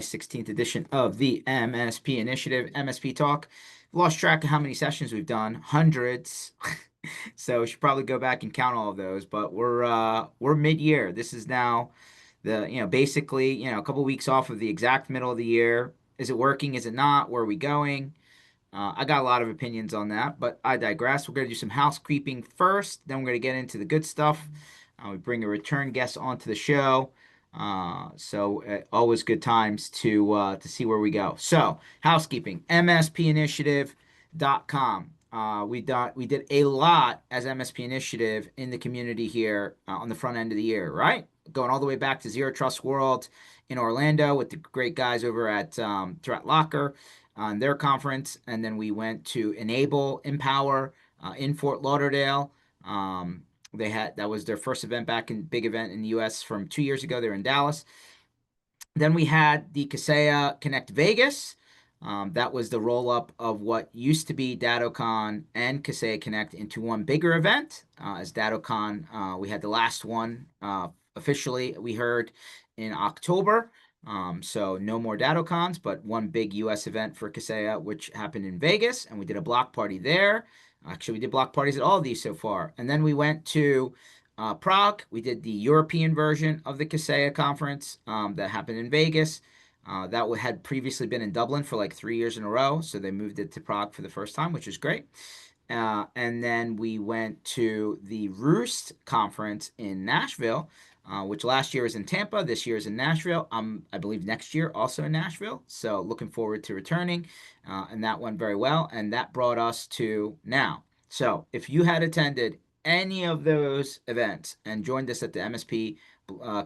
16th edition of the MSP Initiative, MSP Talk. Lost track of how many sessions we've done, hundreds. So we should probably go back and count all of those, but we're mid-year. This is now basically, a couple weeks off of the exact middle of the year. Is it working? Is it not? Where are we going? I got a lot of opinions on that, but I digress. We're going to do some housekeeping first, then we're going to get into the good stuff. We bring a return guest onto the show. So always good times to see where we go. So housekeeping, mspinitiative.com. We did a lot as MSP Initiative in the community here on the front end of the year, right? Going all the way back to Zero Trust World in Orlando with the great guys over at Threat Locker on their conference, and then we went to Enable, Empower in Fort Lauderdale. That was their first event big event in the U.S. from 2 years ago. They were in Dallas. Then we had the Kaseya Connect Vegas. That was the roll up of what used to be DattoCon and Kaseya Connect into one bigger event. As DattoCon, we had the last one officially, we heard in October. So no more DattoCons, but one big US event for Kaseya, which happened in Vegas, and we did a block party there. Actually, we did block parties at all of these so far. And then we went to Prague. We did the European version of the Kaseya conference that happened in Vegas. That had previously been in Dublin for like 3 years in a row, so they moved it to Prague for the first time, which is great. And then we went to the Roost conference in Nashville, which last year was in Tampa. This year is in Nashville. I believe next year also in Nashville. So looking forward to returning. And that went very well. And that brought us to now. So if you had attended any of those events and joined us at the MSP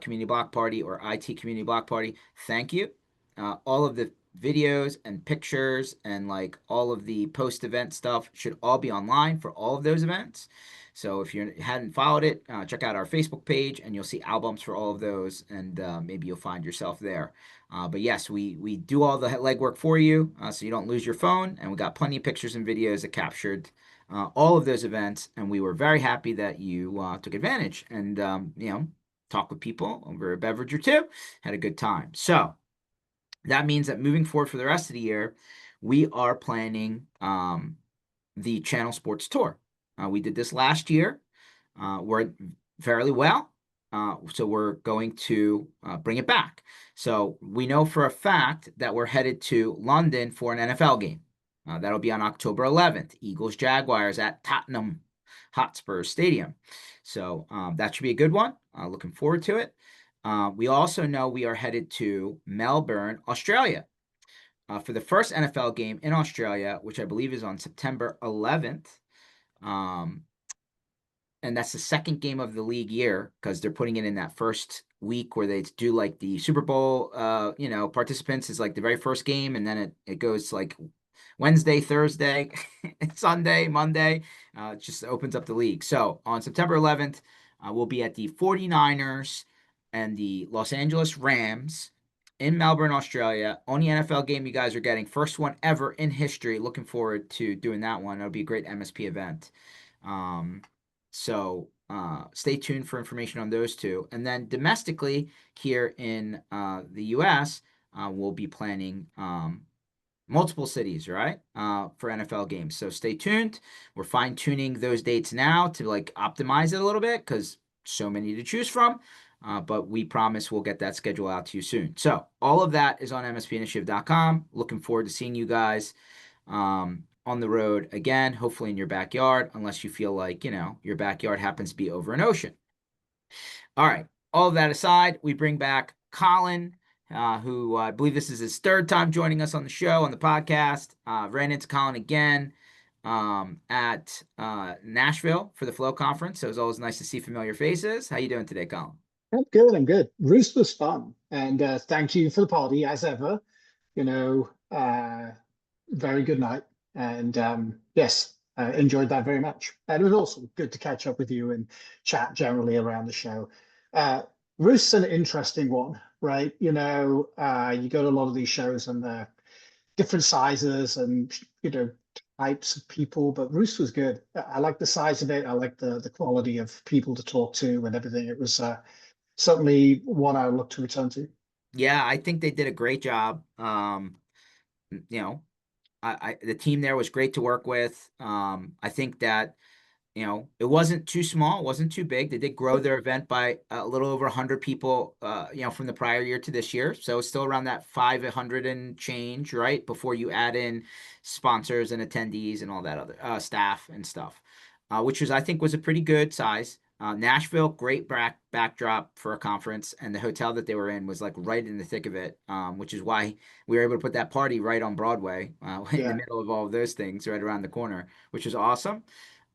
Community Block Party or IT Community Block Party, thank you. All of the videos and pictures and like all of the post-event stuff should all be online for all of those events. So if you hadn't followed it, check out our Facebook page and you'll see albums for all of those, and maybe you'll find yourself there. But yes, we do all the legwork for you, so you don't lose your phone, and we got plenty of pictures and videos that captured all of those events, and we were very happy that you took advantage and talked with people over a beverage or two, had a good time. So that means that moving forward for the rest of the year, we are planning the Channel Sports Tour. We did this last year. Worked fairly well. So we're going to bring it back. So we know for a fact that we're headed to London for an NFL game. That'll be on October 11th. Eagles Jaguars at Tottenham Hotspur Stadium. So that should be a good one. Looking forward to it. We also know we are headed to Melbourne, Australia, for the first NFL game in Australia, which I believe is on September 11th. And that's the second game of the league year because they're putting it in that first week where they do like the Super Bowl, participants is like the very first game, and then it goes like Wednesday, Thursday, Sunday, Monday. It just opens up the league. So on September 11th, we'll be at the 49ers and the Los Angeles Rams in Melbourne, Australia. Only NFL game you guys are getting. First one ever in history. Looking forward to doing that one. It'll be a great MSP event. So stay tuned for information on those two. And then domestically here in the US, we'll be planning multiple cities, right? For NFL games. So stay tuned. We're fine-tuning those dates now to like optimize it a little bit because so many to choose from. But we promise we'll get that schedule out to you soon. So all of that is on mspinitiative.com. Looking forward to seeing you guys on the road again, hopefully in your backyard, unless you feel like, your backyard happens to be over an ocean. All right. All of that aside, we bring back Colin, who I believe this is his third time joining us on the show, on the podcast. Ran into Colin again at Nashville for the Flow Conference. So it was always nice to see familiar faces. How you doing today, Colin? I'm good. I'm good. Roost was fun, and thank you for the party as ever. You know, uh, Very good night, and yes, I enjoyed that very much. And it was also good to catch up with you and chat generally around the show. Roost's an interesting one, right? You go to a lot of these shows and they're different sizes and types of people, but Roost was good. I like the size of it. I like the quality of people to talk to and everything. It was certainly one I look to return to. Yeah, I think they did a great job. You know, the team there was great to work with. I think that it wasn't too small, it wasn't too big. They did grow their event by a little over 100 people, from the prior year to this year. So it's still around that 500 and change, right? Before you add in sponsors and attendees and all that other staff and stuff, which I think, was a pretty good size. Nashville, great backdrop for a conference, and the hotel that they were in was like right in the thick of it, which is why we were able to put that party right on Broadway, in the Yeah, middle of all of those things, right around the corner, which was awesome.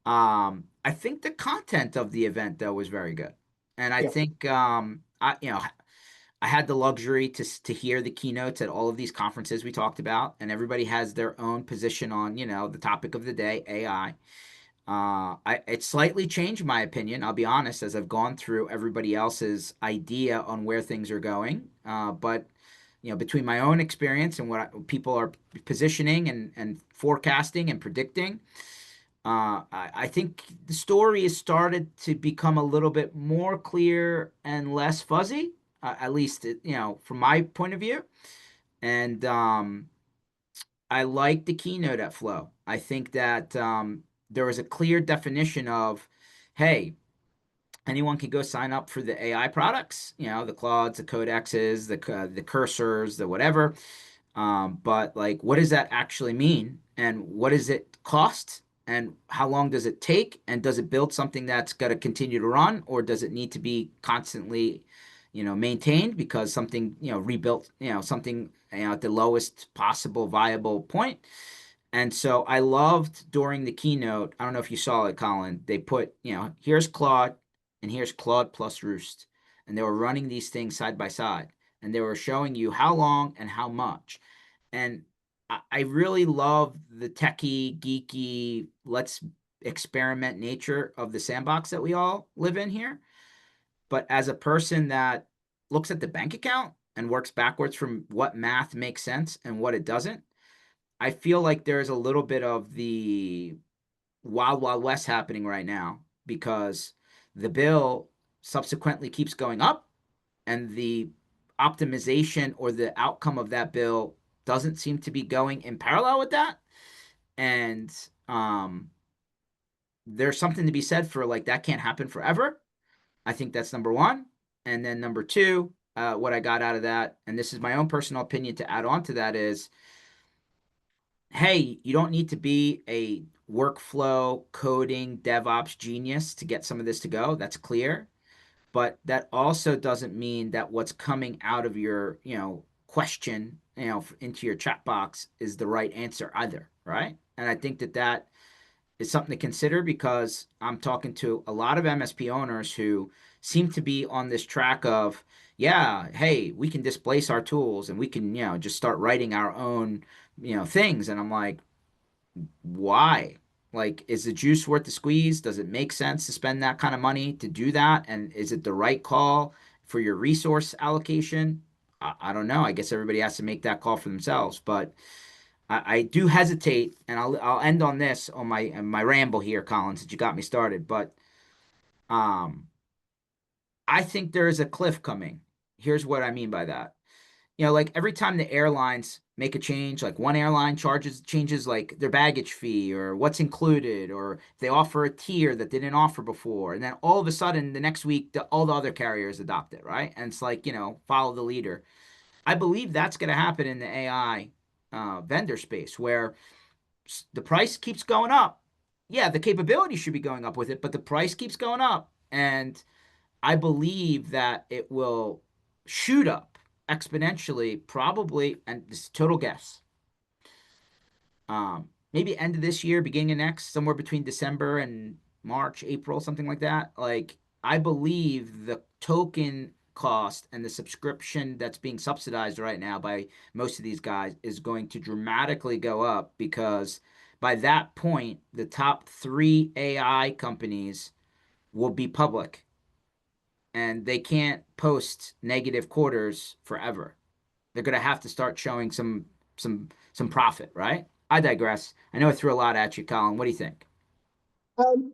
I think the content of the event though was very good. And I yeah, think I had the luxury to hear the keynotes at all of these conferences we talked about, and everybody has their own position on, the topic of the day, AI. It slightly changed my opinion, I'll be honest, as I've gone through everybody else's idea on where things are going. But between my own experience and what people are positioning and forecasting and predicting, I think the story has started to become a little bit more clear and less fuzzy, at least, from my point of view. And I like the keynote at Flow. I think that there was a clear definition of, hey, anyone can go sign up for the AI products, the Claudes, the Codexes, the cursors, the whatever. But like, what does that actually mean? And what does it cost? And how long does it take? And does it build something that's going to continue to run, or does it need to be constantly, maintained because something, rebuilt, something, at the lowest possible viable point? And so I loved during the keynote, I don't know if you saw it, Colin, they put, here's Claude and here's Claude plus Roost. And they were running these things side by side, and they were showing you how long and how much. And I really love the techie, geeky, let's experiment nature of the sandbox that we all live in here. But as a person that looks at the bank account and works backwards from what math makes sense and what it doesn't, I feel like there's a little bit of the wild, wild west happening right now, because the bill subsequently keeps going up, and the optimization or the outcome of that bill doesn't seem to be going in parallel with that. And there's something to be said for like that can't happen forever. I think that's number one. And then number two, what I got out of that, and this is my own personal opinion to add on to that, is hey, you don't need to be a workflow coding DevOps genius to get some of this to go. That's clear. But that also doesn't mean that what's coming out of your, question, into your chat box is the right answer either, right? And I think that that is something to consider, because I'm talking to a lot of MSP owners who seem to be on this track of, yeah, hey, we can displace our tools and we can, just start writing our own, things. And I'm like, why? Like, is the juice worth the squeeze? Does it make sense to spend that kind of money to do that? And is it the right call for your resource allocation? I don't know. I guess everybody has to make that call for themselves. But I do hesitate, and I'll end on this on my ramble here, Colin, since you got me started. But um, I think there is a cliff coming. Here's what I mean by that. Like every time the airlines make a change, like one airline changes like their baggage fee or what's included, or they offer a tier that they didn't offer before, and then all of a sudden the next week all the other carriers adopt it, right? And it's like, follow the leader. I believe that's going to happen in the AI vendor space, where the price keeps going up. Yeah, the capability should be going up with it, but the price keeps going up. And I believe that it will shoot up exponentially, probably, and this is total guess. Maybe end of this year, beginning of next, somewhere between December and March, April, something like that. Like, I believe the token cost and the subscription that's being subsidized right now by most of these guys is going to dramatically go up, because by that point, the top three AI companies will be public, and they can't post negative quarters forever. They're going to have to start showing some profit, right? I digress. I know I threw a lot at you, Colin. What do you think? um,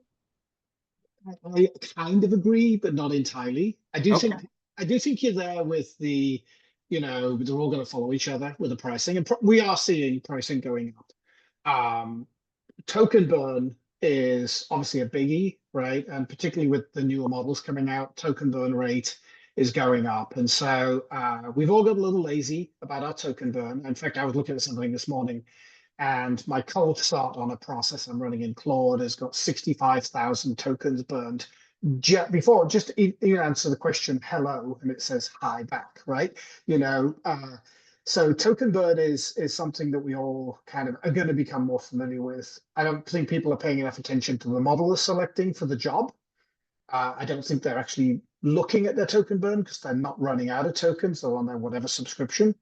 I kind of agree, but not entirely. Okay. I do think you're there with the they're all going to follow each other with the pricing, and we are seeing pricing going up. Token burn is obviously a biggie, right? And particularly with the newer models coming out, token burn rate is going up. And so we've all got a little lazy about our token burn. In fact, I was looking at something this morning, and my cold start on a process I'm running in Claude has got 65,000 tokens burned before just you answer the question hello and it says hi back, right? you know uh, so token burn is something that we all kind of are going to become more familiar with. I don't think people are paying enough attention to the model they're selecting for the job. I don't think they're actually looking at their token burn because they're not running out of tokens. They're on their whatever subscription.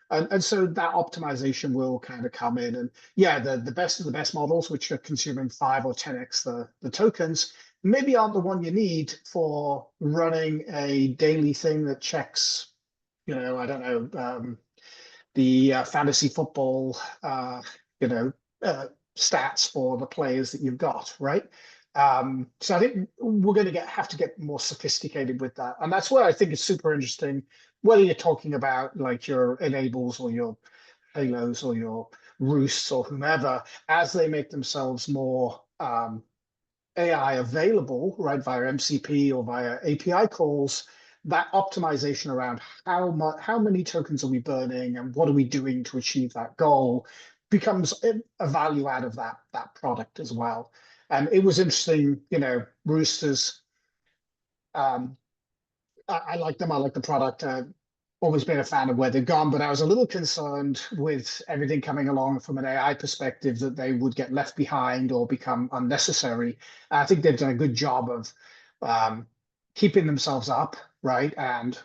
And so that optimization will kind of come in. And yeah, the best of the best models, which are consuming 5 or 10x the tokens, maybe aren't the one you need for running a daily thing that checks, I don't know, the fantasy football, you know, uh, stats for the players that you've got, right? So I think we're going to have to get more sophisticated with that, and that's where I think it's super interesting. Whether you're talking about like your enables or your halos or your roosts or whomever, as they make themselves more AI available, right, via MCP or via API calls, that optimization around how many tokens are we burning and what are we doing to achieve that goal becomes a value add of that product as well. And it was interesting, Roosters. Um, I like them. I like the product. Always been a fan of where they've gone, but I was a little concerned with everything coming along from an AI perspective that they would get left behind or become unnecessary. I think they've done a good job of um, keeping themselves up, right, and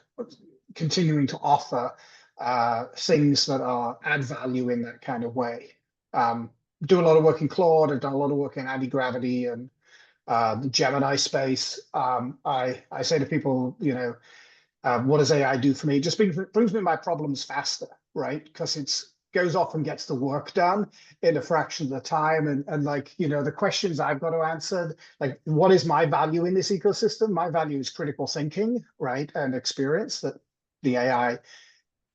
continuing to offer things that are add value in that kind of way. Um, do a lot of work in Claude. I've done a lot of work in anti-gravity and the Gemini space. I say to people, what does AI do for me? It just brings me my problems faster, right? Because it's goes off and gets the work done in a fraction of the time. And like, the questions I've got to answer, like, what is my value in this ecosystem? My value is critical thinking, right? And experience that the AI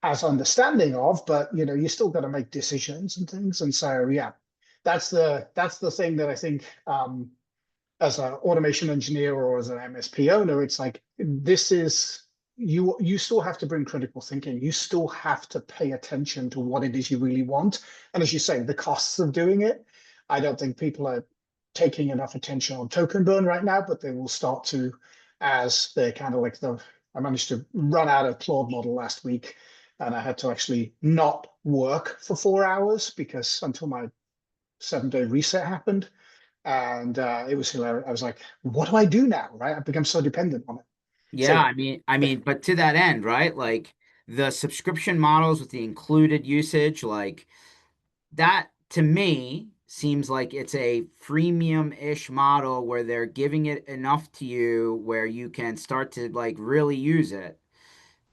has understanding of, but you still got to make decisions and things. And so, yeah, that's the thing that I think as an automation engineer or as an MSP owner, it's like this is you still have to bring critical thinking. You still have to pay attention to what it is you really want. And as you say, the costs of doing it, I don't think people are taking enough attention on token burn right now, but they will start to as they're kind of like I managed to run out of Claude model last week and I had to actually not work for 4 hours because until my 7-day reset happened. And it was hilarious. I was like, what do I do now? Right. I've become so dependent on it. So Yeah, yeah, I mean, but to that end, right? Like the subscription models with the included usage, like that to me seems like it's a freemium-ish model where they're giving it enough to you where you can start to like really use it.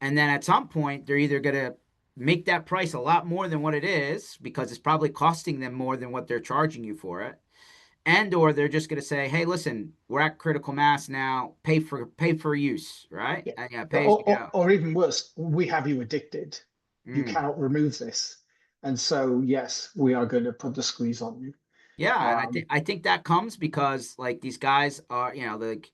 And then at some point, they're either going to make that price a lot more than what it is because it's probably costing them more than what they're charging you for it. And or they're just going to say, "Hey, listen, we're at critical mass now. Pay for use, right? yeah. And yeah, Or, pay as you or, go." or even worse, we have you addicted. You Mm. cannot remove this. And so, yes, we are going to put the squeeze on you. Yeah, and I Um, think I think that comes because like these guys are, like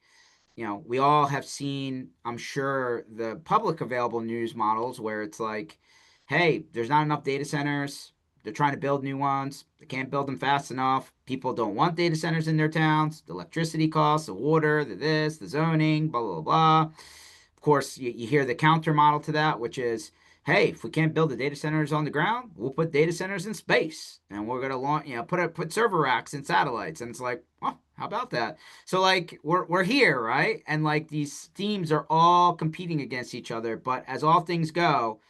we all have seen, I'm sure, the public available news models where it's like, hey, there's not enough data centers. They're trying to build new ones. They can't build them fast enough. People don't want data centers in their towns. The electricity costs, the water, the this, the zoning, blah, blah, blah. Of course, you hear the counter model to that, which is, hey, if we can't build the data centers on the ground, we'll put data centers in space, and we're gonna launch, put server racks in satellites, and it's like, oh, how about that? So like we're here, right? And like these themes are all competing against each other, but as all things go,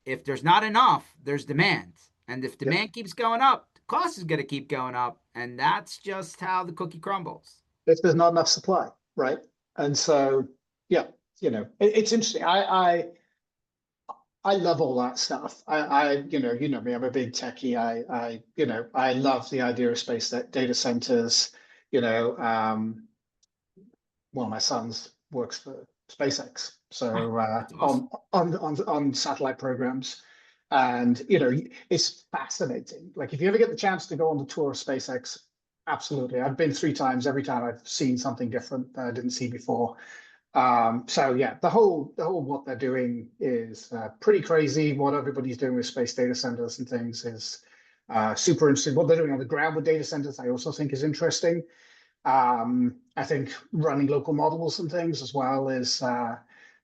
if there's not enough, there's demand, and if yep. demand keeps going up, the cost is gonna keep going up, and that's just how the cookie crumbles. If there's not enough supply, right? And so, yeah, it's interesting. I love all that stuff. You know me, I'm a big techie. I love the idea of space data centers. You know, one of my sons works for SpaceX. Oh, So that's awesome. on satellite programs, and you know it's fascinating. Like if you ever get the chance to go on the tour of SpaceX, absolutely. I've been 3 times. Every time I've seen something different that I didn't see before. So yeah, the whole what they're doing is pretty crazy. What everybody's doing with space data centers and things is super interesting. What they're doing on the ground with data centers, I also think is interesting. I think running local models and things as well is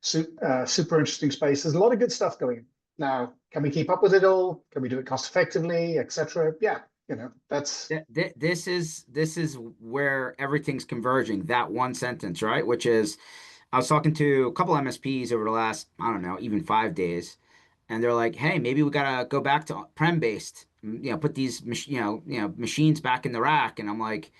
super interesting space. There's a lot of good stuff going on. Now, can we keep up with it all? Can we do it cost effectively, etc.? Yeah, that's This is where everything's converging. That one sentence, right? Which is, I was talking to a couple MSPs over the last, I don't know, even 5 days, and they're like, "Hey, maybe we gotta go back to prem based. Put these, machines back in the rack." And I'm like,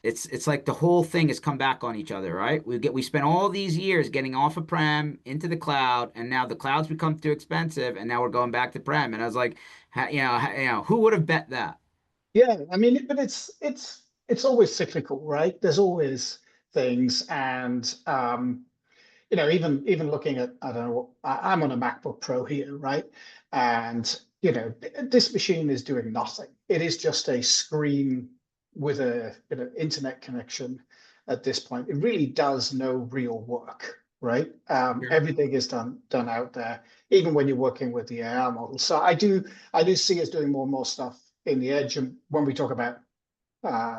it's like the whole thing has come back on each other, right? We spent all these years getting off of prem into the cloud, and now the cloud's become too expensive, and now we're going back to prem. And I was like, who would have bet that? yeah. I mean, but it's always cyclical, right? There's always things, and even looking at, I don't know, I'm on a MacBook Pro here, right? And this machine is doing nothing. It is just a screen with a internet connection at this point. It really does no real work, right? Sure. Everything is done out there, even when you're working with the AI model. So I do see us doing more and more stuff in the edge. And when we talk about uh,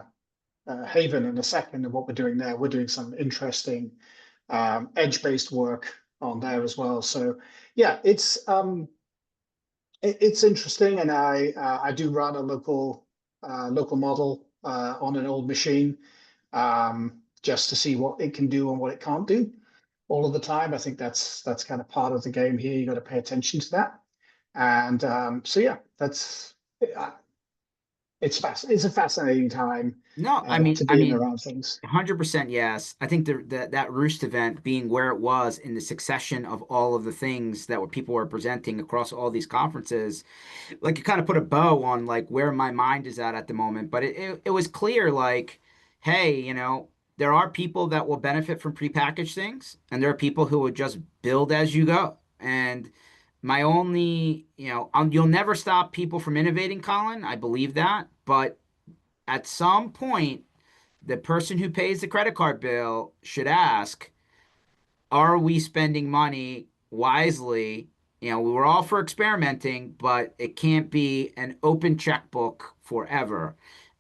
Haven in a second and what we're doing there, we're doing some interesting edge-based work on there as well. So yeah, it's interesting, and I do run a local model on an old machine just to see what it can do and what it can't do all of the time. I think that's kind of part of the game here. You got to pay attention to that, and so yeah, that's uh, it's a fascinating time No, I mean, to I be in mean, around things. 100% yes. I think that Roost event being where it was in the succession of all of the things that people were presenting across all these conferences, like it kind of put a bow on like where my mind is at the moment. But it was clear like, hey, there are people that will benefit from prepackaged things, and there are people who would just build as you go. And my only, you'll never stop people from innovating, Colin. I believe that, but at some point, the person who pays the credit card bill should ask, are we spending money wisely? We were all for experimenting, but it can't be an open checkbook forever.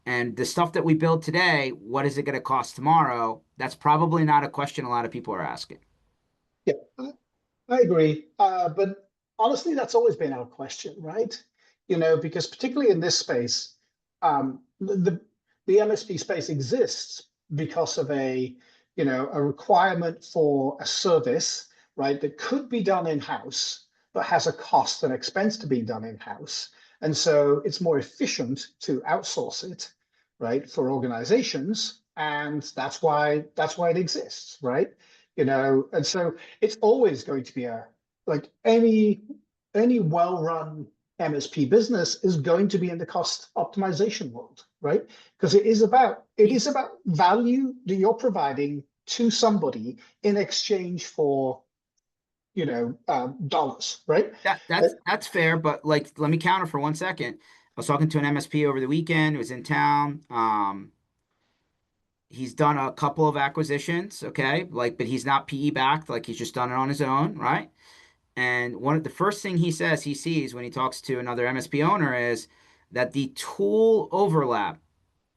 And the stuff that we build today, what is it going to cost tomorrow? That's probably not a question a lot of people are asking. Yeah, I agree. But honestly, that's always been our question, right? Because particularly in this space, the MSP space exists because of a requirement for a service, right, that could be done in-house, but has a cost and expense to be done in-house. And so it's more efficient to outsource it, right, for organizations. And that's why it exists, right? And so it's always going to be like any well-run MSP business is going to be in the cost optimization world, right? Because it is about value that you're providing to somebody in exchange for dollars, right? That Uh, that's fair, but like let me counter for 1 second. I was talking to an MSP over the weekend, who was in town. He's done a couple of acquisitions, okay? Like, but he's not PE backed, like he's just done it on his own, right? And one of the first thing he says he sees when he talks to another MSP owner is that the tool overlap,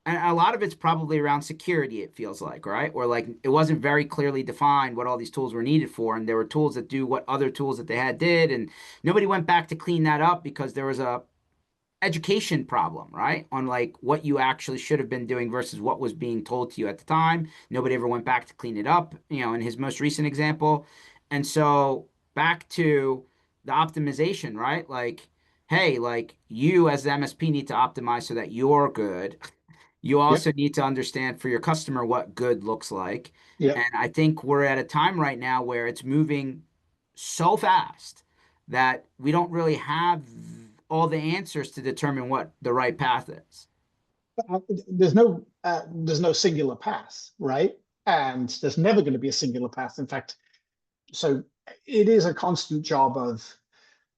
and a lot of it's probably around security, it feels like, right? Or like it wasn't very clearly defined what all these tools were needed for, and there were tools that do what other tools that they had did, and nobody went back to clean that up because there was a education problem, right? On like what you actually should have been doing versus what was being told to you at the time. Nobody ever went back to clean it up, in his most recent example. And so back to the optimization, right? Like, hey, like you as the MSP need to optimize so that you're good. You yep, also need to understand for your customer what good looks like. And yep. I think we're at a time right now where it's moving so fast that we don't really have all the answers to determine what the right path is. There's no singular path, right? And there's never going to be a singular path. In fact, so it is a constant job of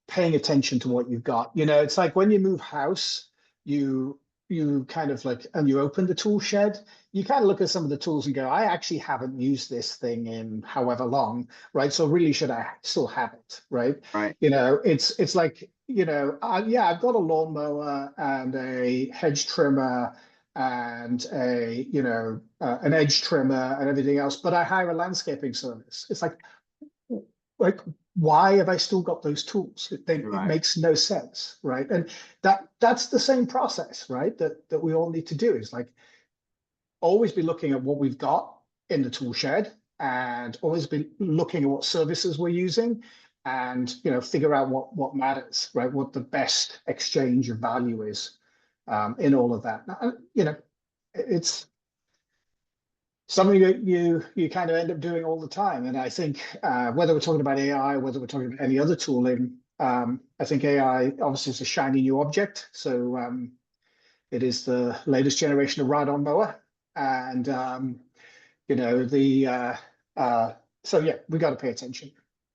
paying attention to what you've got. It's like when you move house, you you kind of like, and you open the tool shed, you kind of look at some of the tools and go, I actually haven't used this thing in however long, right? So really, should I still have it, right? Right. It's like, yeah, I've got a lawnmower and a hedge trimmer and an edge trimmer and everything else, but I hire a landscaping service. It's like why have I still got those tools? It Right. makes no sense, right? And that's the same process, right? That we all need to do is like always be looking at what we've got in the tool shed and always be looking at what services we're using and figure out what matters, right? What the best exchange of value is in all of that. It's something that you kind of end up doing all the time. And I think whether we're talking about AI, whether we're talking about any other tooling, I think AI obviously is a shiny new object. So it is the latest generation of ride-on mower, and the so yeah, we got to pay attention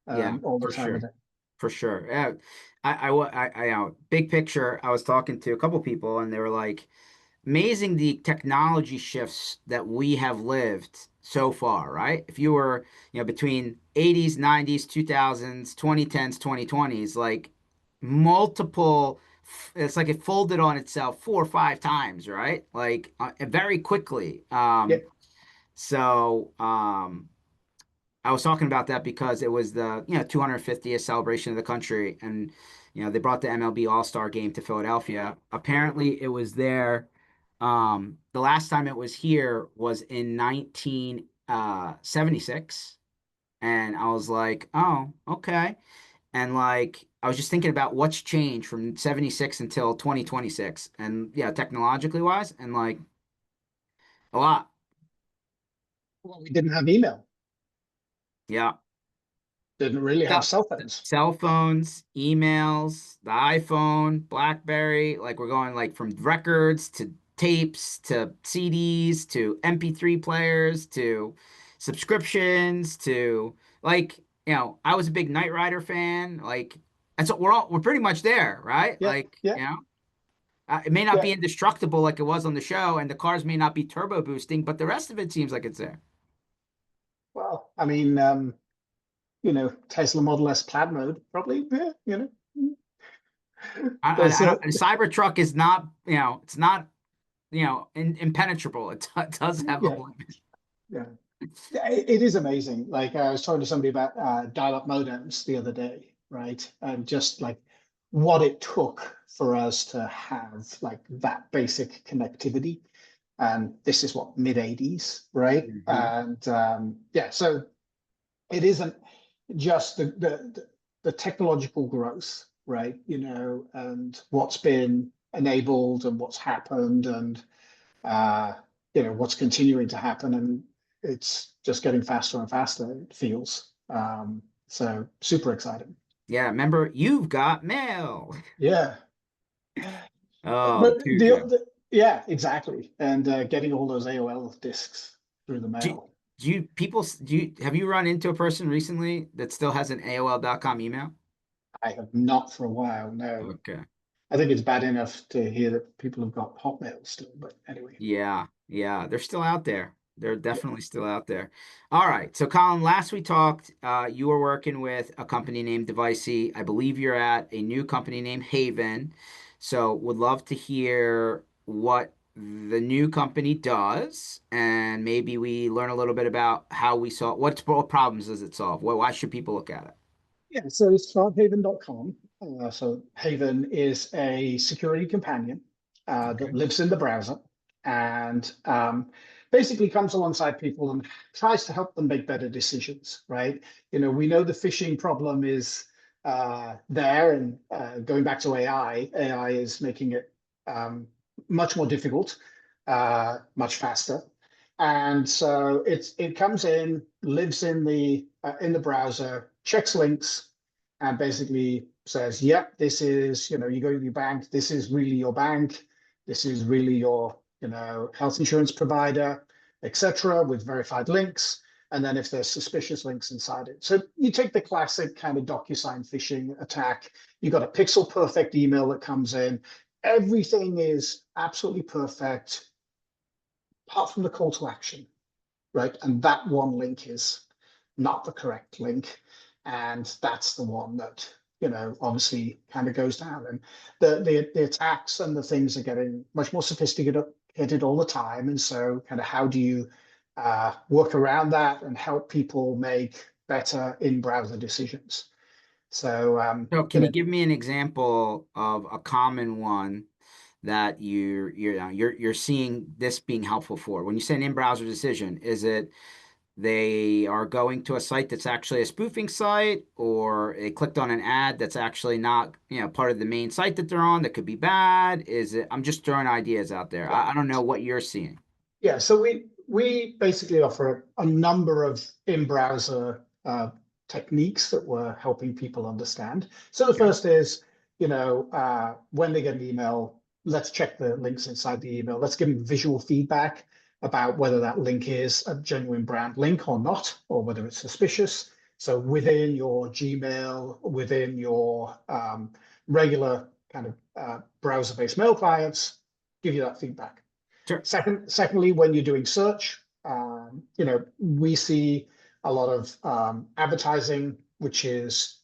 Yeah, all the for time with sure. it. For sure. Yeah. Big picture, I was talking to a couple people and they were like, amazing the technology shifts that we have lived so far, right? If you were, between 80s, 90s, 2000s, 2010s, 2020s, like multiple, it's like it folded on itself 4 or 5 times, right? Like very quickly. Yeah, I was talking about that because it was the 250th celebration of the country, and they brought the MLB All-Star Game to Philadelphia. Apparently, it was there. The last time it was here was in 1976, and I was like, oh, okay. And like I was just thinking about what's changed from 76 until 2026, and yeah, technologically wise, and like a lot. well, we didn't have email, Yeah. didn't really have cell, cell phones. cell phones, emails, the iPhone, BlackBerry, like we're going like from records to tapes to CDs to MP3 players to subscriptions to like, I was a big Knight Rider fan. Like that's what we're pretty much there, right? Yeah, Like, yeah, it may not yeah. be indestructible like it was on the show, and the cars may not be turbo boosting, but the rest of it seems like it's there. Well, I mean, Tesla Model S Plaid mode, probably, yeah, there's I don't, the Cybertruck is not, it's not impenetrable. It does have a yeah, limit. yeah. Yeah, it is amazing. Like I was talking to somebody about dial-up modems the other day, right? And just like what it took for us to have like that basic connectivity. And this is what mid 80s, right? Hmm. And yeah, so it isn't just the technological growth, right? And what's been enabled and what's happened and uh, what's continuing to happen, and it's just getting faster and faster. It feels so super exciting. Yeah, remember, you've got mail. Yeah, Oh, but dude, yeah. yeah, exactly, and getting all those AOL discs through the Do, mail. have you run into a person recently that still has an AOL.com email? I have not for a while. No, Okay. I think it's bad enough to hear that people have got Hotmail still, but anyway. Yeah, yeah, they're still out there. They're Yeah. definitely still out there. All right. So, Colin, last we talked, you were working with a company named Devicey. I believe you're at a new company named Haven. So, would love to hear what the new company does, and maybe we learn a little bit about how we solve what problems does it solve? Why should people look at it? Yeah, so it's smarthaven.com. So Haven is a security companion that Okay. lives in the browser and basically comes alongside people and tries to help them make better decisions, right? We know the phishing problem is there, and going back to AI is making it much more difficult, much faster. And so it comes in, lives in the browser, checks links, and basically says, "Yep, this is you go to your bank. This is really your bank. This is really your health insurance provider, etc." With verified links, and then if there's suspicious links inside it. So you take the classic kind of DocuSign phishing attack. You got a pixel perfect email that comes in. Everything is absolutely perfect, apart from the call to action, right? And that one link is not the correct link. And that's the one that, obviously kind of goes down. And the attacks and the things are getting much more sophisticated all the time. And so kind of how do you work around that and help people make better in-browser decisions? So, So can you give me an example of a common one that you're seeing this being helpful for? When you say an in-browser decision, is it they are going to a site that's actually a spoofing site, or they clicked on an ad that's actually not, part of the main site that they're on that could be bad? Is it, I'm just throwing ideas out there. yeah. I don't know what you're seeing. Yeah, so we basically offer a number of in-browser techniques that we're helping people understand. So the Okay. first is, when they get an email, let's check the links inside the email. Let's give them visual feedback about whether that link is a genuine brand link or not, or whether it's suspicious. So within your Gmail, within your regular kind of browser-based mail clients, give you that feedback. Sure. Secondly, when you're doing search, we see a lot of advertising, which is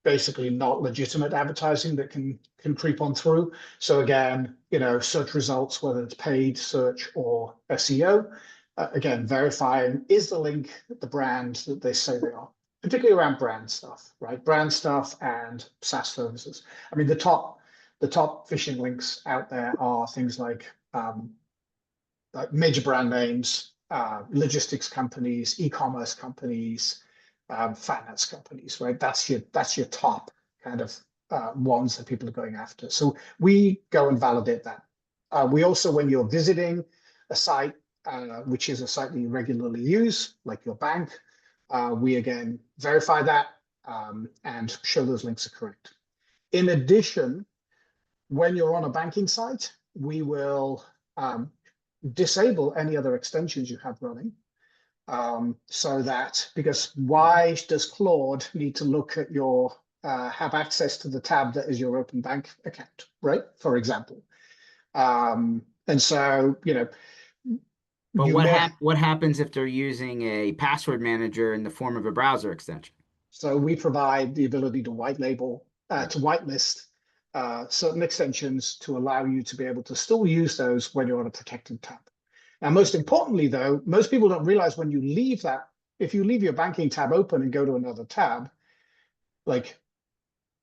basically not legitimate advertising that can creep on through. So again, search results, whether it's paid search or SEO, again, verifying is the link the brand that they say they are, particularly around brand stuff, right? Brand stuff and SaaS services. I mean, the top phishing links out there are things like major brand names, logistics companies, e-commerce companies, finance companies, right? That's your top kind of ones that people are going after. So we go and validate that. We also, when you're visiting a site, which is a site that you regularly use, like your bank, we again verify that and show those links are correct. In addition, when you're on a banking site, we will disable any other extensions you have running. So that, because why does Claude need to look at have access to the tab that is your open bank account, right? For example. And so, But you may, what happens if they're using a password manager in the form of a browser extension? so we provide the ability to Yeah. to whitelist certain extensions to allow you to be able to still use those when you're on a protected tab. Now, most importantly, though, most people don't realize when you leave that, if you leave your banking tab open and go to another tab, like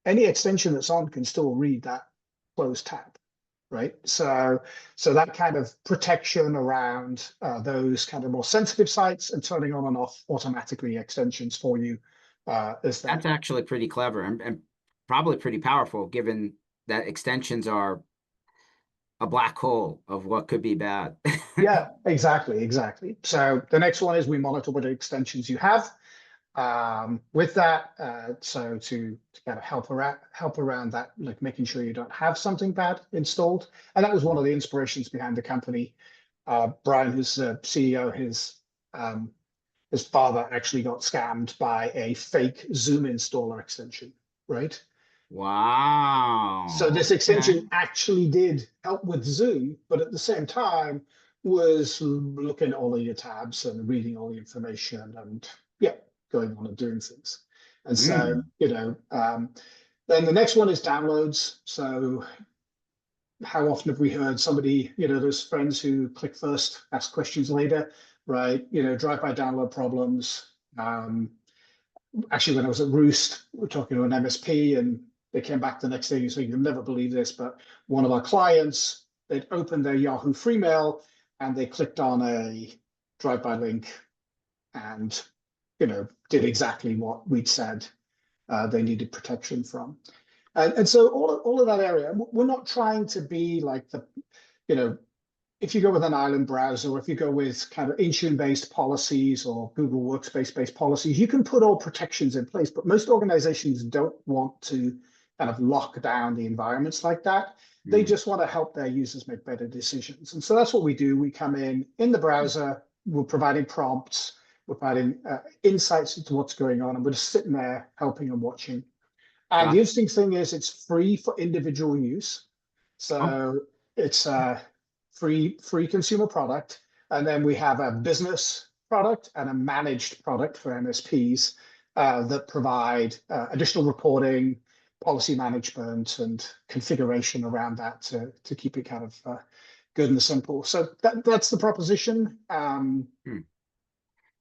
any extension that's on can still read that closed tab, right? So that kind of protection around those kind of more sensitive sites and turning on and off automatically extensions for you is That's there. actually pretty clever and probably pretty powerful, given that extensions are a black hole of what could be bad. Yeah, exactly. So the next one is we monitor what extensions you have. With that, so to kind of help around that, like making sure you don't have something bad installed. And that was one of the inspirations behind the company. Brian, who's the CEO, his father actually got scammed by a fake Zoom installer extension, right? So Wow. this Okay. extension actually did help with Zoom, but at the same time was looking at all of your tabs and reading all the information and yeah, going on and doing things. And so, Mm. then the next one is downloads. So how often have we heard somebody, those friends who click first, ask questions later, right? Drive-by download problems. Actually, when I was at Roost, we were talking to an MSP and they came back the next day and said, you'll never believe this, but one of our clients, they'd opened their Yahoo free mail and they clicked on a drive-by link and, did exactly what we'd said they needed protection from. And so all of that area, we're not trying to be like you know, if you go with an island browser, or if you go with kind of Intune-based policies or Google Workspace-based policies, you can put all protections in place, but most organizations don't want to kind of lock down the environments like that. They Mm. just want to help their users make better decisions. And so that's what we do. We come in the browser, we're providing prompts, we're providing insights into what's going on, and we're just sitting there helping and watching. And the Got interesting thing is it's free for individual use. oh, So it's a free consumer product. And then we have a business product and a managed product for MSPs that provide additional reporting, policy management, and configuration around that to keep it kind of good and simple. So that's the proposition. hmm.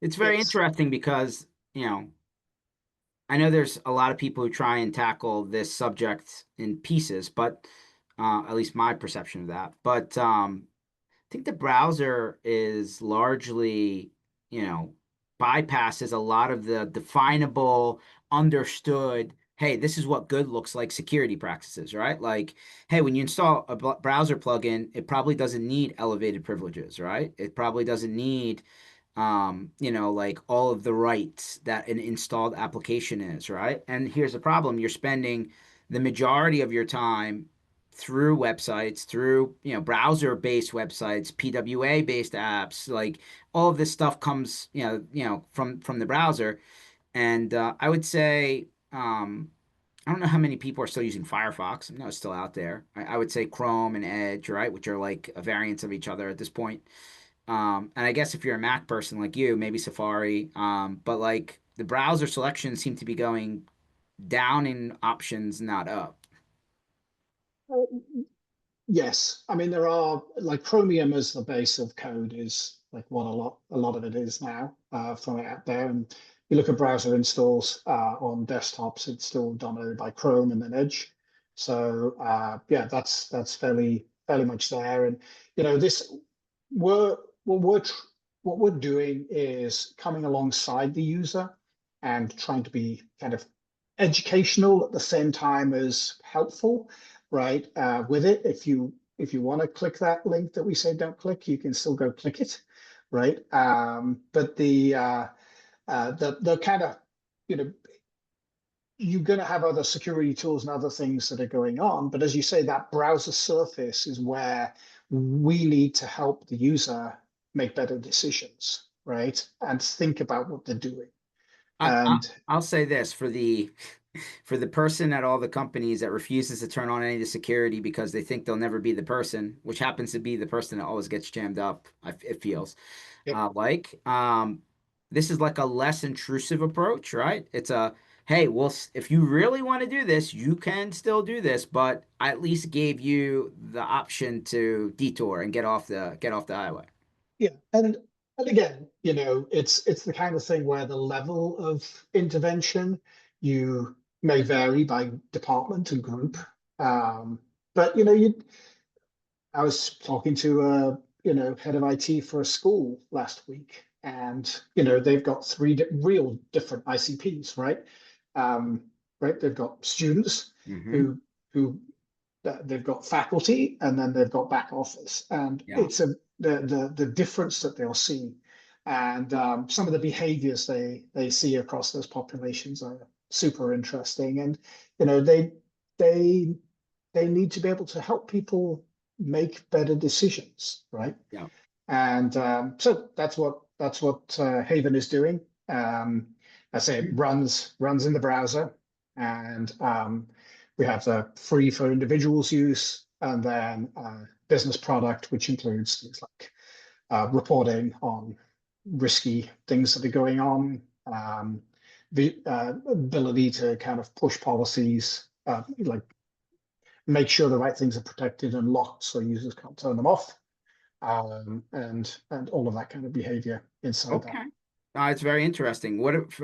It's very It's interesting because, I know there's a lot of people who try and tackle this subject in pieces, but at least my perception of that. But I think the browser is largely, you know, bypasses a lot of the definable, understood, hey, this is what good looks like security practices, right? Like, hey, when you install a browser plugin, it probably doesn't need elevated privileges, right? It probably doesn't need like all of the rights that an installed application is, right? And here's the problem, you're spending the majority of your time through websites, through, browser-based websites, PWA-based apps, like all of this stuff comes, from the browser. And I would say, I don't know how many people are still using Firefox. I know it's still out there. I would say Chrome and Edge, right, which are like a variants of each other at this point. And I guess if you're a Mac person like you, maybe Safari. But like the browser selections seem to be going down in options, not up. Yes, I mean there are like Chromium as the base of code is like what a lot of it is now from it out there. And you look at browser installs on desktops, it's still dominated by Chrome and then Edge. So yeah, that's fairly much there. And this we're what we're tr- what we're doing is coming alongside the user and trying to be kind of educational at the same time as helpful, right? With it, if you want to click that link that we say don't click, you can still go click it, right? But the kind of you know you're going to have other security tools and other things that are going on. But as you say, that browser surface is where we need to help the user make better decisions, right? And think about what they're doing. And I'll say this for the for the person at all the companies that refuses to turn on any of the security because they think they'll never be the person, which happens to be the person that always gets jammed up, it feels yep, this is like a less intrusive approach, right? It's a, hey, well, if you really want to do this, you can still do this, but I at least gave you the option to detour and get off the highway. yeah, and again, it's the kind of thing where the level of intervention you may vary by department and group. Um, but I was talking to a head of IT for a school last week, and they've got three real different ICPs, right? Right, they've got students Hmm. who they've got faculty, and then they've got back office, and Yeah, it's the difference that they'll see, and some of the behaviors they see across those populations are super interesting, and they they need to be able to help people make better decisions, right? yeah. And so that's what Haven is doing. I say it runs in the browser, and we have the free for individuals use, and then business product, which includes things like reporting on risky things that are going on, the ability to kind of push policies, like make sure the right things are protected and locked so users can't turn them off, and all of that kind of behavior inside that. Okay. It's very interesting. What if,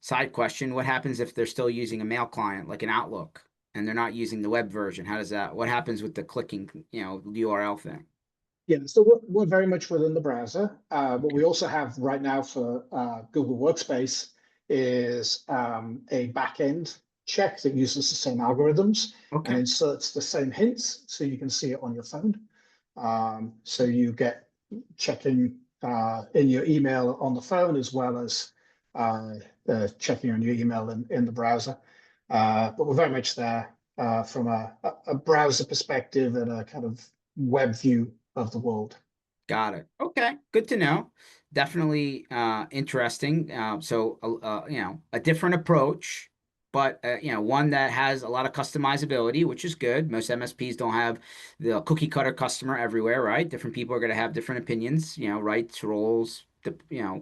side question, what happens if they're still using a mail client like an Outlook and they're not using the web version? What happens with the clicking, URL thing? Yeah, so we're very much within the browser. What we also have right now for Google Workspace is a backend check that uses the same algorithms and Okay. inserts the same hints so you can see it on your phone. So you get checking in your email on the phone as well as checking on your email in the browser. But we're very much there from a browser perspective and a kind of web view of the world. Got it. Okay, good to know. Definitely interesting. A different approach, but one that has a lot of customizability, which is good. Most MSPs don't have the cookie cutter customer everywhere, right? Different people are going to have different opinions, rights, roles,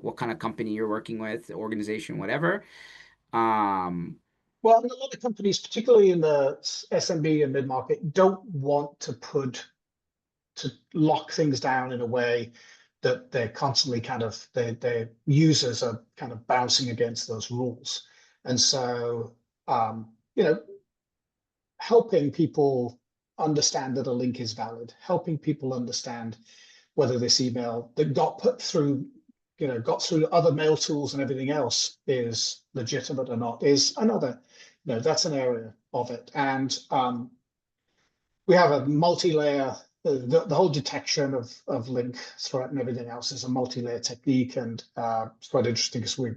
what kind of company you're working with, organization, whatever. Um, Well, I mean, a lot of companies, particularly in the SMB and mid-market, don't want to lock things down in a way that they're constantly kind of their users are kind of bouncing against those rules. And so helping people understand that a link is valid, helping people understand whether this email that got put through, got through other mail tools and everything else is legitimate or not is another, that's an area of it. And we have a multi-layer, the whole detection of link threat and everything else is a multi-layer technique. And it's quite interesting because we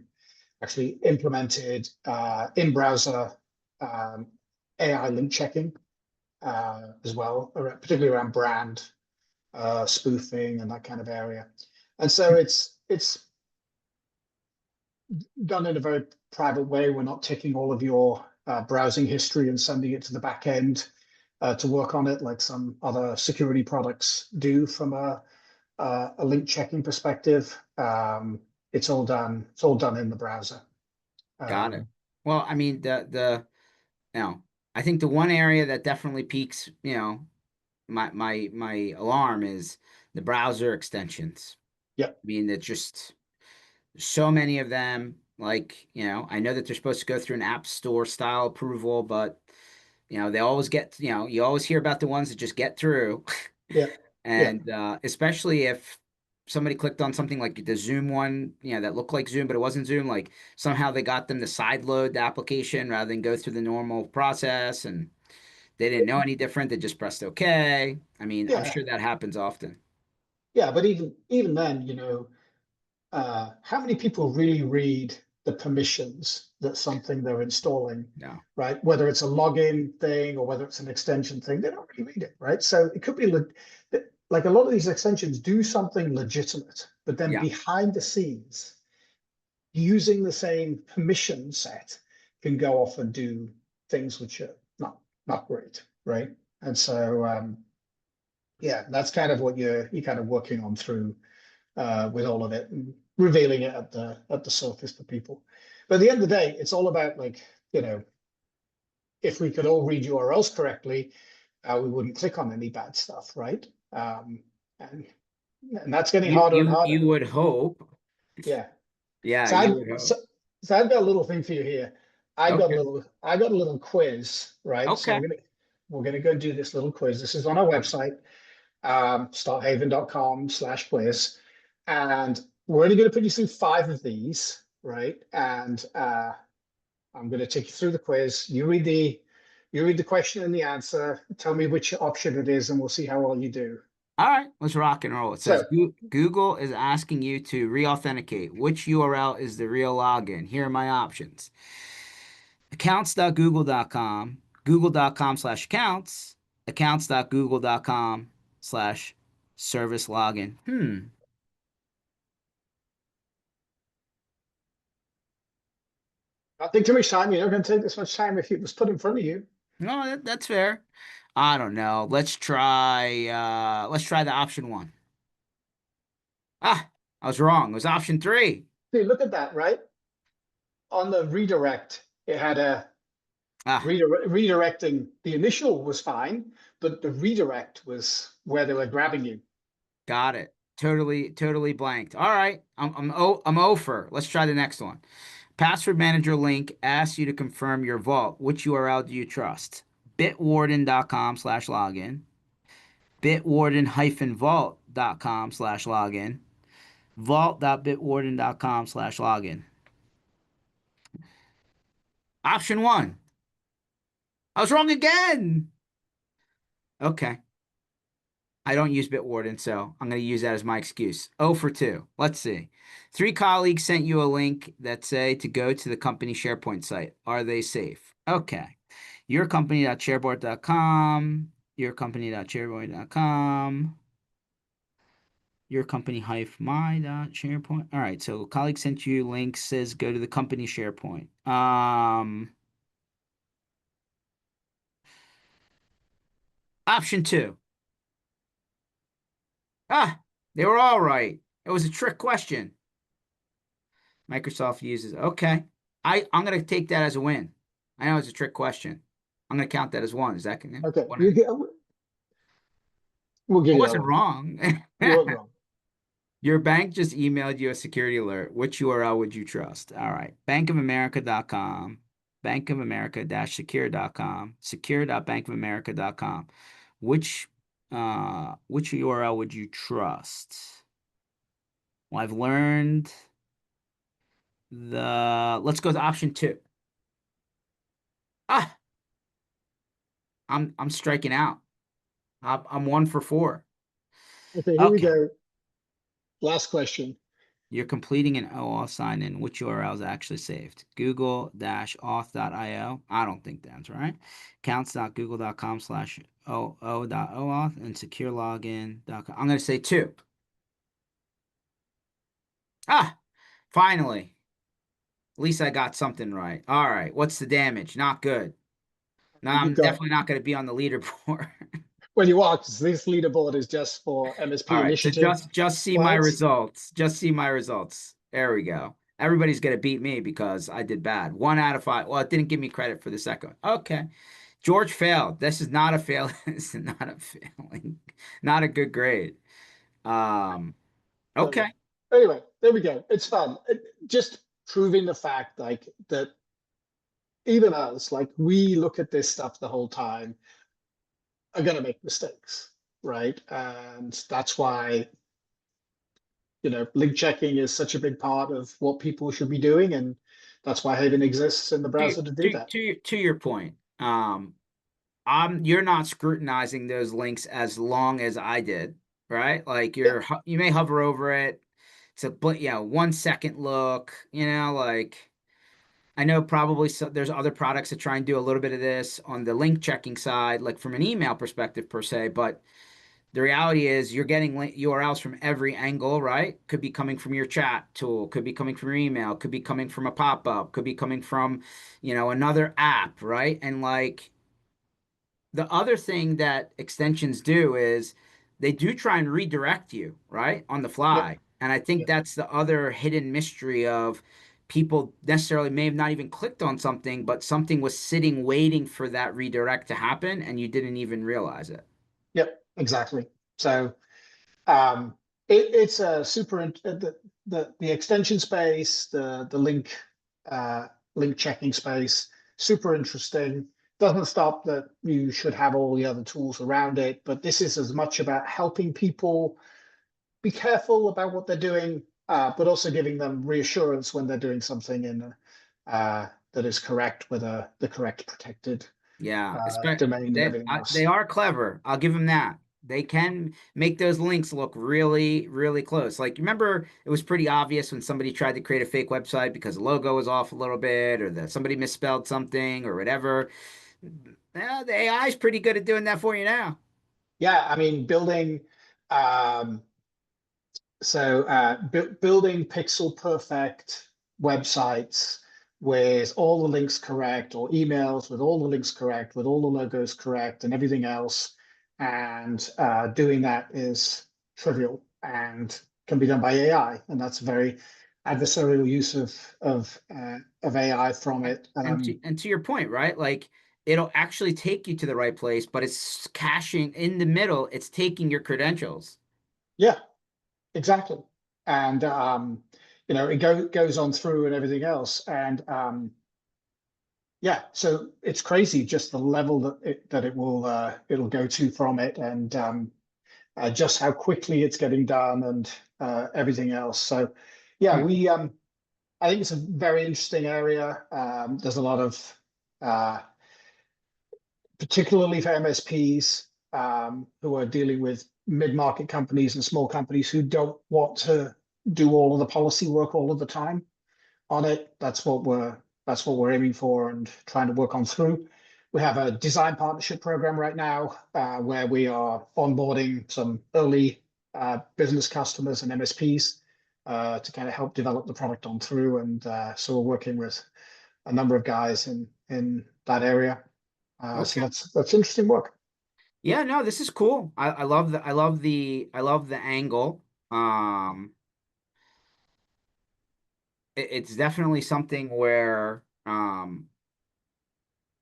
actually implemented in-browser um, AI link checking as well, particularly around brand spoofing and that kind of area. And so it's done in a very private way. We're not taking all of your browsing history and sending it to the back end to work on it like some other security products do from a link checking perspective. It's all done. It's all done in the browser. got it. Um, Well, I mean, you know, I think the one area that definitely piques, my alarm is the browser extensions. yeah, I mean, it's just so many of them. Like, I know that they're supposed to go through an app store style approval, but they always get, you always hear about the ones that just get through. yeah, yeah, And especially if somebody clicked on something like the Zoom one, that looked like Zoom, but it wasn't Zoom, like somehow they got them to side load the application rather than go through the normal process, and they didn't know any different. They just pressed OK. I mean, I'm yeah, sure that happens often. yeah. But even then, how many people really read the permissions that something they're installing, No. right? Whether it's a login thing or whether it's an extension thing, they don't really read it, right? So it could be like a lot of these extensions do something legitimate, but then Yeah. behind the scenes, using the same permission set can go off and do things which are not great, right? And so yeah, that's kind of what you're kind of working on through with all of it and revealing it at the surface for people. But at the end of the day, it's all about like, you know, if we could all read URLs correctly, we wouldn't click on any bad stuff, right? And and that's getting You harder and you harder. you would hope. Yeah. Yeah, So you I've would so, hope. so I've got a little thing for you here. Okay. I got a little quiz, right? So Okay. we're gonna go do this little quiz. This is on our website, starthaven.com/quiz. And we're only going to put you through 5 of these, right? And I'm going to take you through the quiz. You read the question and the answer. Tell me which option it is, and we'll see how well you do. All right, let's rock and roll. It says So Google is asking you to re-authenticate. Which URL is the real login? Here are my options. Accounts.google.com, google.com/accounts, accounts.google.com/service login. don't take too much time. You're not going to take this much time if it was put in front of you. No, that's fair. I don't know. Let's try the option one. Ah, I was wrong. It was option three. See, look at that, right? On the redirect, it had a Ah, redirecting. The initial was fine, but the redirect was where they were grabbing you. got it. Totally blanked. All right. I'm over. Let's try the next one. Password manager link asks you to confirm your vault. Which URL do you trust? Bitwarden.com/login, bitwarden-vault.com/login, vault.bitwarden.com/login. Option one. I was wrong again. Okay. I don't use Bitwarden, so I'm going to use that as my excuse. Oh for 2. Let's see. 3 colleagues sent you a link that say to go to the company SharePoint site. Are they safe? Okay. Yourcompany.sharepoint.com, yourcompany.sharepoint.com, your company my dot SharePoint. All right, so colleague sent you link, says go to the company SharePoint. Option two. Ah, they were all right. It was a trick question. Microsoft uses. Okay. I'm gonna take that as a win. I know it's a trick question. I'm gonna count that as one. Is that Okay, one? I we'll give you that wasn't one. wrong. You weren't wrong. Your bank just emailed you a security alert. Which URL would you trust? All right. Bankofamerica.com, bankofamerica-secure.com, secure.bankofamerica.com. Which URL would you trust? Well, I've learned let's go to option two. Ah, I'm striking out. I'm one for four. Okay, here we Okay. go. Last question. You're completing an OAuth sign in. Which URL is actually saved? Google-auth.io. I don't think that's right. Accounts.google.com/o.oauth and securelogin.com. I'm going to say two. Ah, finally. At least I got something right. All right. What's the damage? Not good. No, You've I'm got, definitely not going to be on the leaderboard. well, you are, 'cause this leaderboard is just for All MSP right, so Initiative just see my clients. results. Just see my results. There we go. Everybody's gonna beat me because I did bad. One out of five. Well, it didn't give me credit for the second one. Okay. George failed. This is not a fail. This is not a failing. Not a good grade. Um, So okay. anyway, there we go. It's fun. Just proving the fact like that even us, like we look at this stuff the whole time, are going to make mistakes, right? And that's why, link checking is such a big part of what people should be doing. And that's why Haven exists in the To browser to do to that. to your point. You're not scrutinizing those links as long as I did, right? Like Yeah, you may hover over it. It's a but yeah, 1 second look, like I know probably there's other products that try and do a little bit of this on the link checking side, like from an email perspective per se, but the reality is you're getting URLs from every angle, right? Could be coming from your chat tool, could be coming from your email, could be coming from a pop-up, could be coming from, another app, right? And like the other thing that extensions do is they do try and redirect you, right, on the yeah, fly. And I think yeah, that's the other hidden mystery of people necessarily may have not even clicked on something, but something was sitting waiting for that redirect to happen and you didn't even realize it. yeah, exactly. So um, it's a the extension space, the uh, link checking space, super interesting. Doesn't stop that you should have all the other tools around it, but this is as much about helping people be careful about what they're doing, but also giving them reassurance when they're doing something that is correct with the correct protected Yeah, domain and everything they else. are clever. I'll give them that. They can make those links look really, really close. Like, remember, it was pretty obvious when somebody tried to create a fake website because the logo was off a little bit, or that somebody misspelled something, or whatever. Yeah, the AI is pretty good at doing that for you now. Yeah, I mean, um, building pixel perfect websites with all the links correct, or emails with all the links correct, with all the logos correct, and everything else, and doing that is trivial and can be done by AI, and that's a very adversarial use of AI from it. And to your point, right? Like, it'll actually take you to the right place, but it's caching in the middle. It's taking your credentials. Yeah, exactly, and goes on through and everything else, and yeah, so it's crazy just the level it'll go to from it, and just how quickly it's getting done, and everything else. So yeah, Hmm. we I think it's a very interesting area. There's a lot of particularly for MSPs who are dealing with mid-market companies and small companies who don't want to do all of the policy work all of the time on it. That's what we're aiming for and trying to work on through. We have a design partnership program right now where we are onboarding some early business customers and MSPs to kind of help develop the product on through. And so we're working with a number of guys in that area. So Okay. that's interesting work. Yeah, no, this is cool. I love the angle. Um, it's definitely something where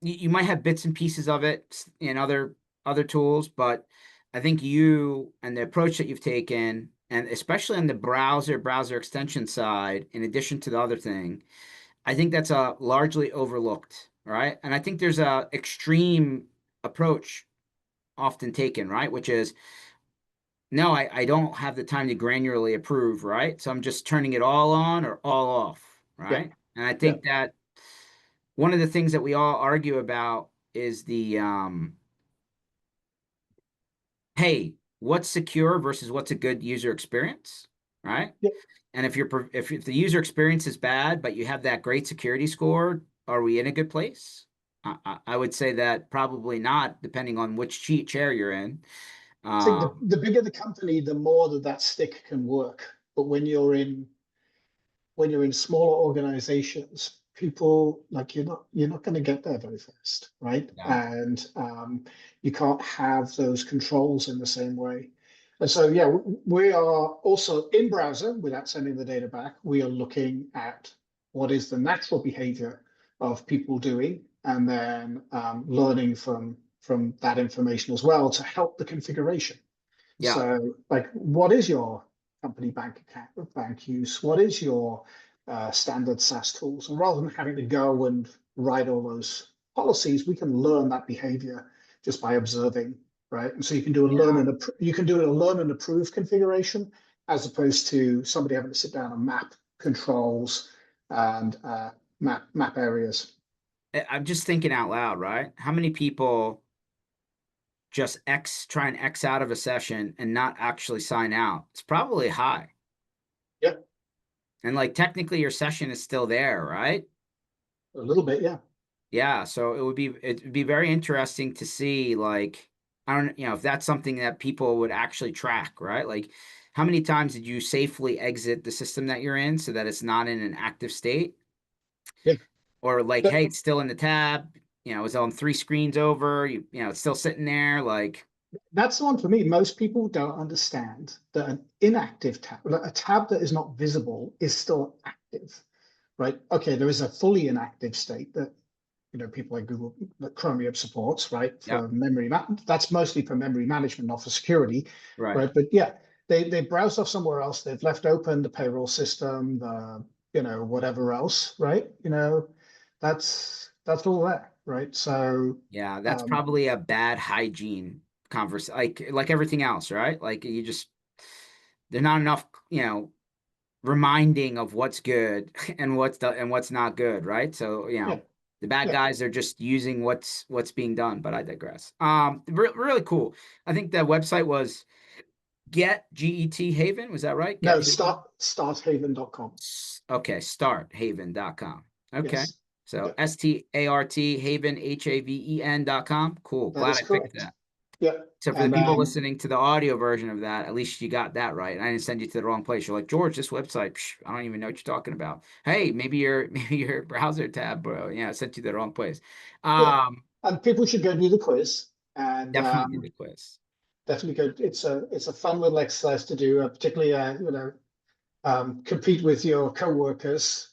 you might have bits and pieces of it in other tools, but I think you and the approach that you've taken, and especially on the browser extension side, in addition to the other thing, I think that's a largely overlooked, right? And I think there's a extreme approach often taken, right? Which is, no, I don't have the time to granularly approve, right? So I'm just turning it all on or all off, Yeah, right? And I yeah. think that one of the things that we all argue about is hey, what's secure versus what's a good user experience, right? Yeah. And if the user experience is bad, but you have that great security score, are we in a good place? I would say that probably not, depending on which cheat chair you're in. I think Um, the bigger the company, the more that stick can work. But when you're in smaller organizations, people like you're not going to get there very fast, right? yeah, And you can't have those controls in the same way. And so, yeah, we are also in browser without sending the data back. We are looking at what is the natural behavior of people doing, and then learning from that information as well to help the configuration. yeah, So, like, what is your company bank account, bank use? What is your standard SaaS tools? And rather than having to go and write all those policies, we can learn that behavior just by observing, right? And so you can do a learn yeah. and you can do a learn and approve configuration as opposed to somebody having to sit down and map controls and map areas. I'm just thinking out loud, right? How many people just try and X out of a session and not actually sign out? It's probably high. Yeah, And like technically your session is still there, right? a little bit. Yeah. Yeah, so it'd be very interesting to see like I don't if that's something that people would actually track, right? Like how many times did you safely exit the system that you're in so that it's not in an active state? Yeah. Or like, But hey, it's still in the tab, it's on three screens over, it's still sitting there, like that's the one for me. Most people don't understand that an inactive tab, like a tab that is not visible, is still active, right? Okay, there is a fully inactive state that people like Google, that Chromium supports, right? yeah, For memory, that's mostly for memory management, not for security, right. right? But yeah, they browse off somewhere else. They've left open the payroll system, the whatever else, right? That's all there, right? So Yeah, that's um, probably a bad hygiene converse like everything else, right? Like you just there's not enough, reminding of what's good and what's not good, right? So, yeah, the bad yeah. guys are just using what's being done, but I digress. Really cool. I think the website was Get Haven, was that right? Get No, Haven? starthaven.com. Okay, starthaven.com. Okay. Yes. So Yeah, START Haven HAVEN.com. Cool. that Glad is I picked correct. that. Yeah. So for the And people listening to the audio version of that, at least you got that right. And I didn't send you to the wrong place. You're like, George, this website, I don't even know what you're talking about. Hey, maybe your browser tab, bro. Yeah, I sent you to the wrong place. yeah, Um, and people should go do the quiz and Definitely the quiz. definitely go. It's a fun little exercise to do, particularly compete with your coworkers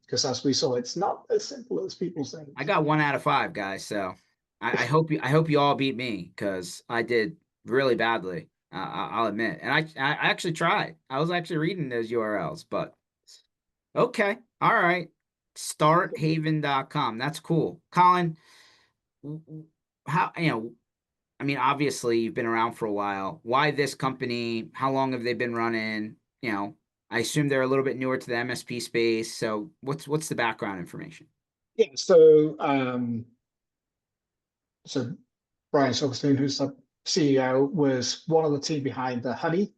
because as we saw, it's not as simple as people I think. got 1 out of 5, guys. So I hope you all beat me because I did really badly. I'll admit. And I actually tried. I was actually reading those URLs, but okay. All right. Starthaven.com. That's cool. Colin, how, I mean, obviously you've been around for a while. Why this company? How long have they been running? I assume they're a little bit newer to the MSP space. So what's the background information? Yeah. So Brian Silverstein, who's the CEO, was one of the team behind the Honey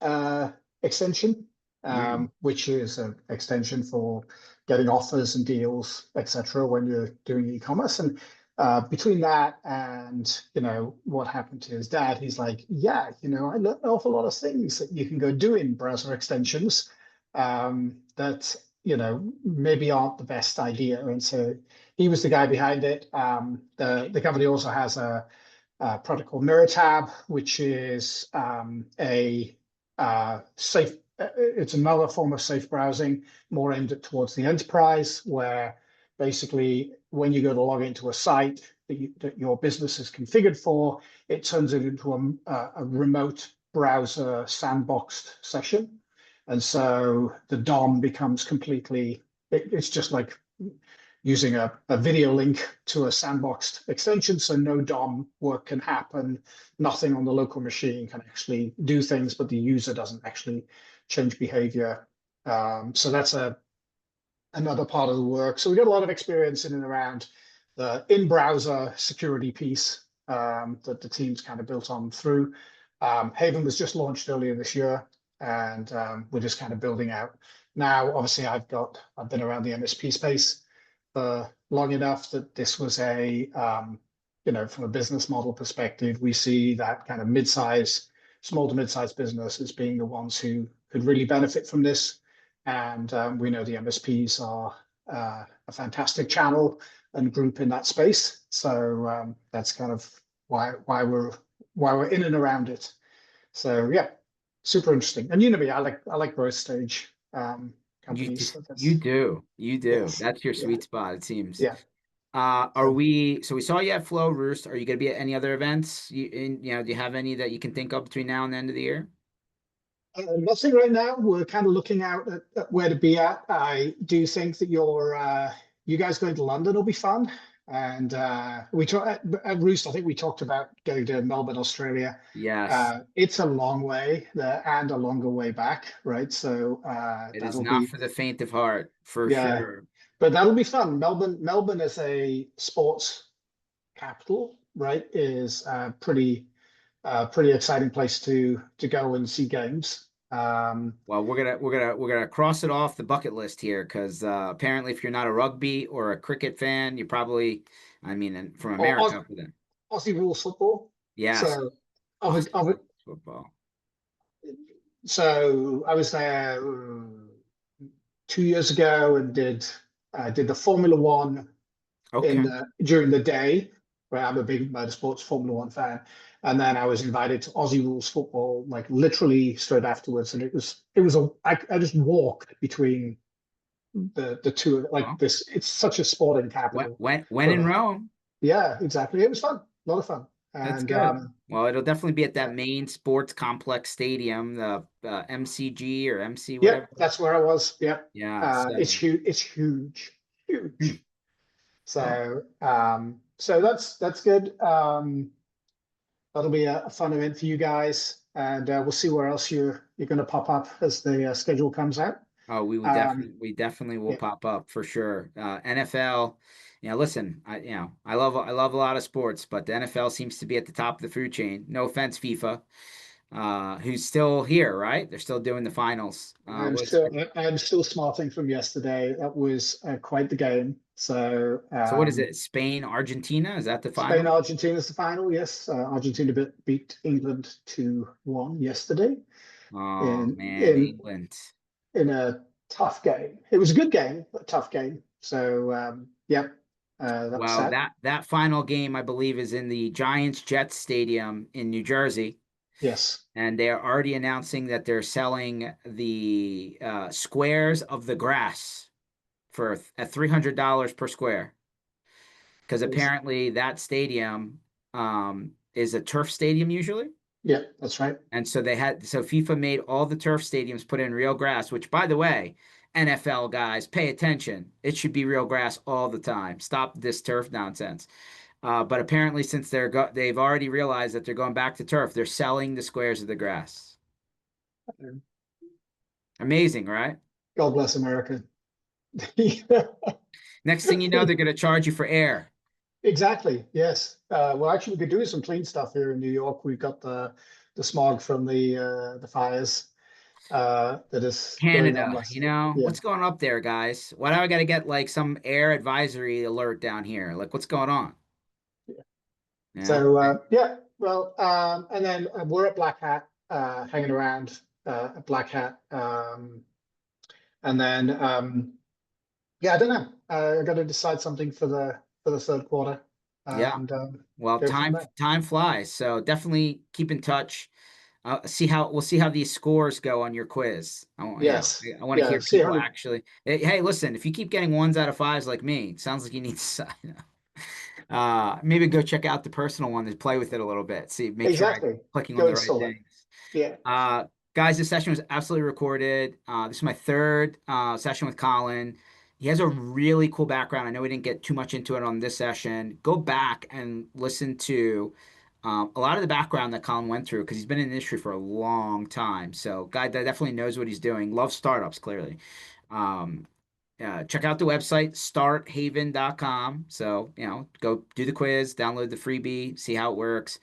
uh, extension, Mm, which is an extension for getting offers and deals, etc. when you're doing e-commerce. And between that and what happened to his dad, he's like, yeah, I learned an awful lot of things that you can go do in browser extensions that maybe aren't the best idea. And so he was the guy behind it. The company also has a product called MirrorTab, which is a safe. It's another form of safe browsing, more aimed towards the enterprise, where basically when you go to log into a site that your business is configured for, it turns it into a remote browser sandboxed session. And so the DOM becomes completely, it's just like using a video link to a sandboxed extension. So no DOM work can happen. Nothing on the local machine can actually do things, but the user doesn't actually change behavior. So that's another part of the work. So we got a lot of experience in and around the in-browser security piece that the team's kind of built on through. Haven was just launched earlier this year, and we're just kind of building out. Now, obviously, I've been around the MSP space for long enough that this was from a business model perspective, we see that kind of small to mid-size business as being the ones who could really benefit from this. And we know the MSPs are a fantastic channel and group in that space. So that's kind of why we're in and around it. So yeah, super interesting. And me, I like growth stage companies. So You that's do. You do. yes, That's your yeah, sweet spot, it seems. yeah. So So we saw you at Flow Roost. Are you going to be at any other events? Do you have any that you can think of between now and the end of the year? nothing right now. We're kind of looking out at where to be at. I do think that you guys going to London will be fun. And we talked at Roost. I think we talked about going to Melbourne, Australia. Yes. It's a long way there and a longer way back, right? So It is that'll not be for the faint of heart, for yeah, sure. but that'll be fun. Melbourne is a sports capital, right? Is pretty exciting place to go and see games. Well, we're gonna cross it off the bucket list here because apparently, if you're not a rugby or a cricket fan, you probably, I mean, from or America for them. Aussie rules football. Yes, So Aussie rules football. I was there 2 years ago and did the Formula One Okay. during the day. Right, I'm a big motorsports Formula One fan, and then I was invited to Aussie rules football like literally straight afterwards, and I just walked between the two like Well, this. It's such a sporting capital when for in that. Rome. Yeah, exactly. It was fun, a lot of fun, That's and good. Well, it'll definitely be at that yeah, main sports complex stadium, the MCG or MC, whatever. yep, that's where I was. Yep, Yeah. it's So, huge. It's huge, hmm, huge. well, So that's good. That'll be a fun event for you guys, and we'll see where else you're going to pop up as the schedule comes out. oh, Um, we definitely will yeah, pop up for sure. NFL, listen, I love a lot of sports, but the NFL seems to be at the top of the food chain. No offense, FIFA, who's still here, right? They're still doing the finals. I'm still smarting from yesterday. That was quite the game. So So what is it? Spain, Argentina? Is that the Spain, final? Argentina is the final. Yes, Argentina beat England 2-1 yesterday Oh in man, in England. in a tough game. It was a good game, but a tough game. So yeah, that was Well, sad. that final game, I believe, is in the Giants Jets Stadium in New Jersey, Yes, and they are already announcing that they're selling the squares of the grass for at $300 per square, because crazy. apparently that stadium is a turf stadium usually. Yeah, that's right. And so FIFA made all the turf stadiums put in real grass, which by the way, NFL guys, pay attention. It should be real grass all the time. Stop this turf nonsense. But apparently, since they've already realized that they're going back to turf, they're selling the squares of the grass. Amazing, right? God bless America. Next thing you know, they're going to charge you for air. Exactly. Yes. Well, actually, we could do some clean stuff here in New York. We've got the smog from the fires that is going on Canada, less. Yeah. what's going up there, guys? Why do I got to get like some air advisory alert down here? Like, what's going on? Yeah. So yeah, well, and then we're at Black Hat, hanging around at Black Hat, and then yeah, I don't know. I got to decide something for the third quarter, Yeah. and Well, go from time there. time flies. So definitely keep in touch. We'll see how these scores go on your quiz. Yes, I want to yeah. hear See people how. actually. Hey, listen, if you keep getting ones out of fives like me, it sounds like you need to sign up. Maybe go check out the personal one and play with it a little bit. See, make sure I'm Exactly. clicking on Go the right install it. things. Yeah. Uh, Guys, this session was absolutely recorded. This is my third session with Colin. He has a really cool background. I know we didn't get too much into it on this session. Go back and listen to a lot of the background that Colin went through because he's been in the industry for a long time. So, guy that definitely knows what he's doing. Loves startups, clearly. Um, Check out the website, starthaven.com. So, go do the quiz, download the freebie, see how it works.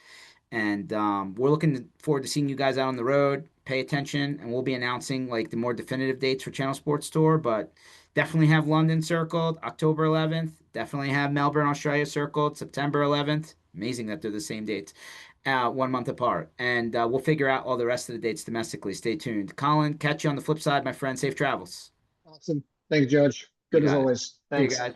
And we're looking forward to seeing you guys out on the road. Pay attention, and we'll be announcing like the more definitive dates for Channel Sports Tour. But definitely have London circled, October 11th. Definitely have Melbourne, Australia circled, September 11th. Amazing that they're the same dates, 1 month apart. And we'll figure out all the rest of the dates domestically. Stay tuned. Colin, catch you on the flip side, my friend. Safe travels. Awesome. Thanks, George. You Good as got it. always. See you Thanks. guys.